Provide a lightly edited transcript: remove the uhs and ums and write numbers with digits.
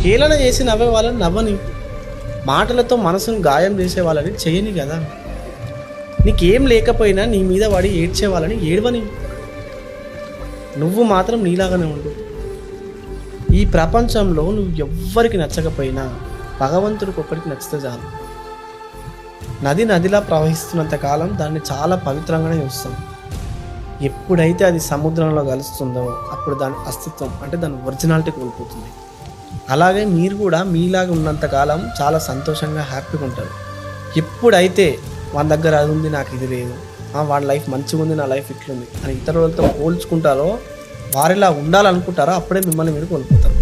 హేళన చేసి నవ్వే వాళ్ళని నవ్వని, మాటలతో మనసును గాయం చేసే వాళ్ళని చేయని కదా. నీకేం లేకపోయినా నీ మీద వాడి ఏడ్చే వాళ్ళని ఏడవని. నువ్వు మాత్రం నీలాగానే ఉండు. ఈ ప్రపంచంలో నువ్వు ఎవ్వరికి నచ్చకపోయినా భగవంతుడికి ఒక్కడికి నచ్చితే చాలు. నది నదిలా ప్రవహిస్తున్నంత కాలం దాన్ని చాలా పవిత్రంగానే చూస్తాం. ఎప్పుడైతే అది సముద్రంలో కలుస్తుందో అప్పుడు దాని అస్తిత్వం అంటే దాని ఒరిజినాలిటీ కోల్పోతుంది. అలాగే మీరు కూడా మీలాగా ఉన్నంతకాలం చాలా సంతోషంగా హ్యాపీగా ఉంటారు. ఎప్పుడైతే వాళ్ళ దగ్గర అది ఉంది నాకు ఇది లేదు, వాళ్ళ లైఫ్ మంచిగా ఉంది నా లైఫ్ ఇట్లుంది అని ఇతరులతో పోల్చుకుంటారో, వారిలా ఉండాలనుకుంటారో అప్పుడే మిమ్మల్ని మీరు కోల్పోతారు.